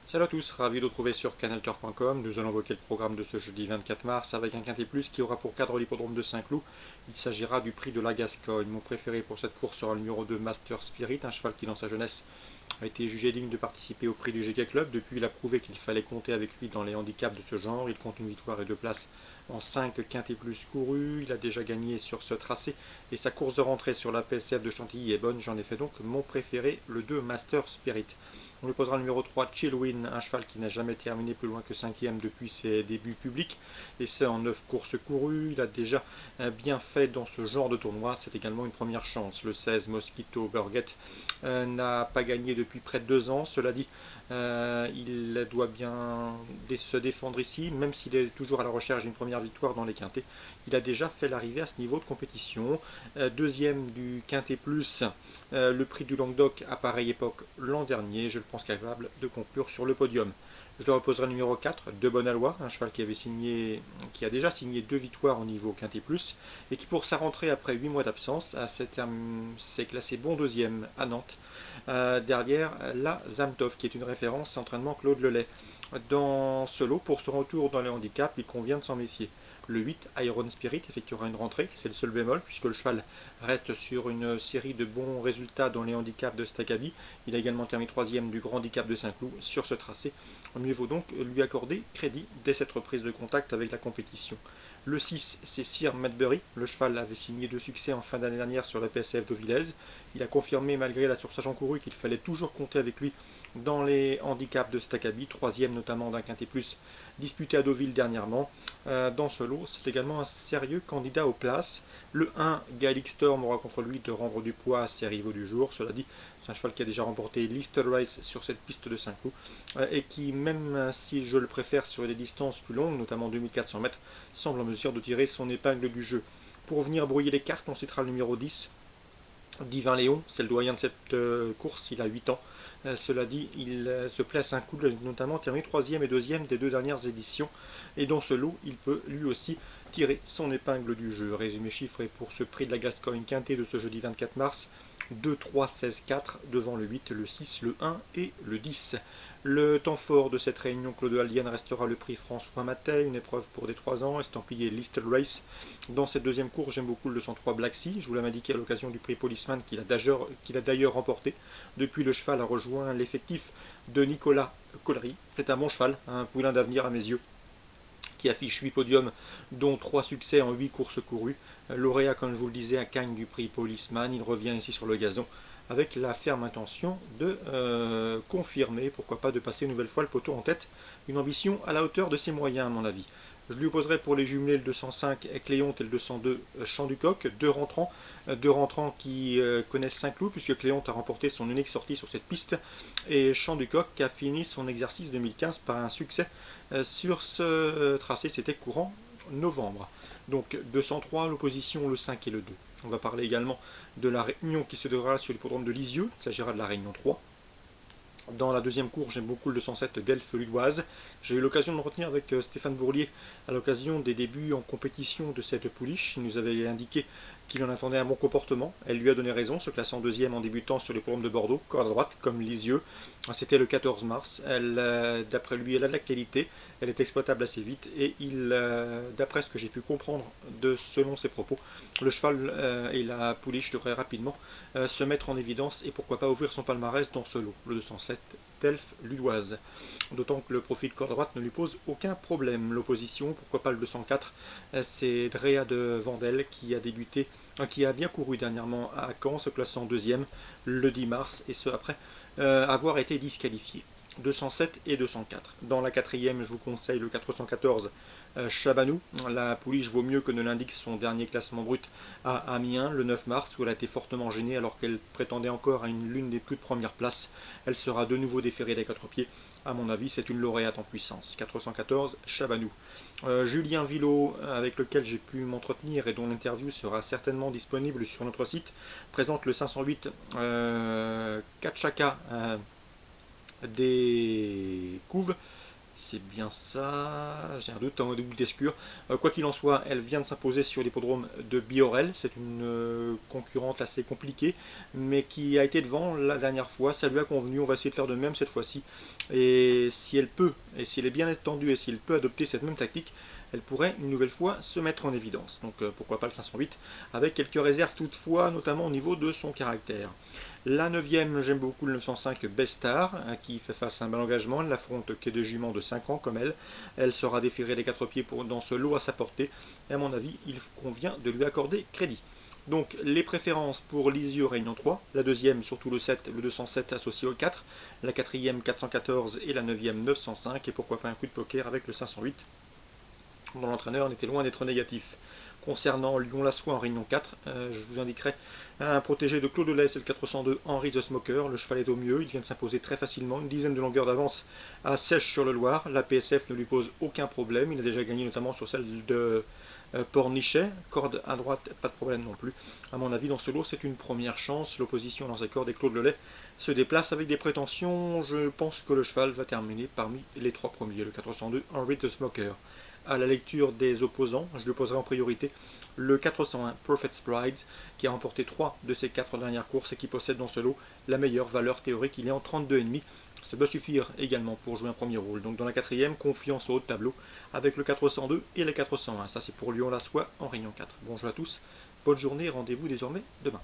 Salut à tous, ravi de vous retrouver sur canalturf.com. Nous allons évoquer le programme de ce jeudi 24 mars avec un quintet plus qui aura pour cadre l'hippodrome de Saint-Cloud. Il s'agira du prix de la Gascogne. Mon préféré pour cette course sera le numéro 2 Master Spirit, un cheval qui dans sa jeunesse a été jugé digne de participer au prix du GK Club. Depuis, il a prouvé qu'il fallait compter avec lui dans les handicaps de ce genre. Il compte une victoire et deux places en 5 quintés plus courus. Il a déjà gagné sur ce tracé et sa course de rentrée sur la PSF de Chantilly est bonne. J'en ai fait donc mon préféré, le 2 Master Spirit. On lui posera le numéro 3 Chillwin, un cheval qui n'a jamais terminé plus loin que 5e depuis ses débuts publics, et c'est en 9 courses courues. Il a déjà bien fait dans ce genre de tournoi, c'est également une première chance. Le 16 Mosquito Burget n'a pas gagné depuis près de 2 ans, cela dit, il doit bien se défendre ici, même s'il est toujours à la recherche d'une première victoire dans les quintés. Il a déjà fait l'arrivée à ce niveau de compétition. Deuxième du quintet plus, le prix du Languedoc à pareille époque l'an dernier. Je le pense capable de conclure sur le podium. Je le reposerai numéro 4, De Bonalois, un cheval qui a déjà signé 2 victoires au niveau quintet plus et qui pour sa rentrée après 8 mois d'absence s'est classé bon deuxième à Nantes. Derrière la Zamtov qui est une référence entraînement Claude Lelay. Dans ce lot, pour son retour dans les handicaps, il convient de s'en méfier. Le 8, Iron Spirit, effectuera une rentrée, c'est le seul bémol, puisque le cheval reste sur une série de bons résultats dans les handicaps de Stakabi. Il a également terminé 3e du grand handicap de Saint-Cloud sur ce tracé. Mieux vaut donc lui accorder crédit dès cette reprise de contact avec la compétition. Le 6, c'est Sir Madbury. Le cheval avait signé 2 succès en fin d'année dernière sur la PSF de Villez. Il a confirmé, malgré la surcharge encourue, qu'il fallait toujours compter avec lui dans les handicaps de Stakabi, 3e notamment d'un quintet plus disputé à Deauville dernièrement. Dans ce lot, c'est également un sérieux candidat aux places. Le 1, Gaelic Storm, aura contre lui de rendre du poids à ses rivaux du jour. Cela dit, c'est un cheval qui a déjà remporté l'Easter Race sur cette piste de Saint-Cloud et qui, même si je le préfère sur des distances plus longues, notamment 2400 mètres, semble en mesure de tirer son épingle du jeu. Pour venir brouiller les cartes, on citera le numéro 10, Divin Léon, c'est le doyen de cette course, il a 8 ans. Cela dit, il se place un coup, notamment terminé 3e et 2e des 2 dernières éditions. Et dans ce lot, il peut lui aussi tirer son épingle du jeu. Résumé chiffré pour ce prix de la Gascogne quintet de ce jeudi 24 mars. 2, 3, 16, 4 devant le 8, le 6, le 1 et le 10. Le temps fort de cette réunion Claude Allienne restera le prix François Matet, une épreuve pour des 3 ans, estampillé Listed Race. Dans cette deuxième course, j'aime beaucoup le 203 Black Sea, je vous l'avais indiqué à l'occasion du prix Policeman qu'il a d'ailleurs remporté. Depuis, le cheval a rejoint l'effectif de Nicolas Collery. C'est un bon cheval, un poulain d'avenir à mes yeux, qui affiche 8 podiums, dont 3 succès en 8 courses courues. Lauréat, comme je vous le disais, à Cagnes du prix Policeman. Il revient ici sur le gazon avec la ferme intention de confirmer, pourquoi pas de passer une nouvelle fois le poteau en tête. Une ambition à la hauteur de ses moyens, à mon avis. Je lui opposerai pour les jumelés le 205 Cléonte et le 202 Champ du Coq, deux rentrants qui connaissent Saint-Cloud, puisque Cléonte a remporté son unique sortie sur cette piste, et Champ du Coq qui a fini son exercice 2015 par un succès sur ce tracé, c'était courant novembre. Donc 203, l'opposition, le 5 et le 2. On va parler également de la réunion qui se déroulera sur l'hippodrome de Lisieux, il s'agira de la réunion 3. Dans la deuxième course, j'aime beaucoup le 207 Delphes Ludoise. J'ai eu l'occasion de me retenir avec Stéphane Bourlier à l'occasion des débuts en compétition de cette pouliche. Il nous avait indiqué qu'il en attendait un bon comportement. Elle lui a donné raison, se classant deuxième en débutant sur les programmes de Bordeaux, corde à droite, comme Lisieux. C'était le 14 mars. D'après lui, elle a de la qualité, elle est exploitable assez vite, et d'après ce que j'ai pu comprendre selon ses propos, le cheval et la pouliche devraient rapidement se mettre en évidence et pourquoi pas ouvrir son palmarès dans ce lot, le 207 Delphes Ludoise. D'autant que le profil corde à droite ne lui pose aucun problème. L'opposition, pourquoi pas le 204, c'est Drea de Vandel qui a bien couru dernièrement à Caen, se classant deuxième le 10 mars, et ce après avoir été disqualifié. 207 et 204. Dans la quatrième, je vous conseille le 414 Chabanou. La pouliche vaut mieux que ne l'indique son dernier classement brut à Amiens le 9 mars, où elle a été fortement gênée alors qu'elle prétendait encore à l'une des plus de premières places. Elle sera de nouveau déférée des 4 pieds. À mon avis, c'est une lauréate en puissance. 414 Chabanou. Julien Villot, avec lequel j'ai pu m'entretenir et dont l'interview sera certainement disponible sur notre site, présente le 508 Kachaka des Couves. C'est bien ça, j'ai un doute, un double d'escure. Quoi qu'il en soit, elle vient de s'imposer sur l'hippodrome de Biorel. C'est une concurrente assez compliquée, mais qui a été devant la dernière fois. Ça lui a convenu, on va essayer de faire de même cette fois-ci. Et si elle peut, et si elle est bien étendue, et si elle peut adopter cette même tactique, elle pourrait une nouvelle fois se mettre en évidence. Donc pourquoi pas le 508, avec quelques réserves toutefois, notamment au niveau de son caractère. La 9e, j'aime beaucoup le 905 Bestar, qui fait face à un bel engagement. Elle l'affronte quai de jument de 5 ans comme elle. Elle sera déférée des 4 pieds dans ce lot à sa portée. Et à mon avis, il convient de lui accorder crédit. Donc les préférences pour Lisieux Réunion 3, la deuxième surtout le 7, le 207 associé au 4, la quatrième 414 et la 9e 905, et pourquoi pas un coup de poker avec le 508. Dont l'entraîneur n'était loin d'être négatif. Concernant Lyon-Lassois en Réunion 4, je vous indiquerai un protégé de Claude Delay, c'est le 402 Henri the Smoker. Le cheval est au mieux, il vient de s'imposer très facilement, une dizaine de longueurs d'avance à Sèche sur le Loir. La PSF ne lui pose aucun problème, il a déjà gagné notamment sur celle de Pornichet, corde à droite, pas de problème non plus. À mon avis, dans ce lot, c'est une première chance. L'opposition dans ses cordes et Claude Lelay se déplace avec des prétentions. Je pense que le cheval va terminer parmi les 3 premiers, le 402 Henri the Smoker. À la lecture des opposants, je lui poserai en priorité le 401 Perfect Sprides, qui a remporté 3 de ses 4 dernières courses et qui possède dans ce lot la meilleure valeur théorique. Il est en 32,5. Ça doit suffire également pour jouer un premier rôle. Donc dans la quatrième, confiance au haut de tableau avec le 402 et le 401. Ça c'est pour Lyon-Lassois en Réunion 4. Bonjour à tous, bonne journée, rendez-vous désormais demain.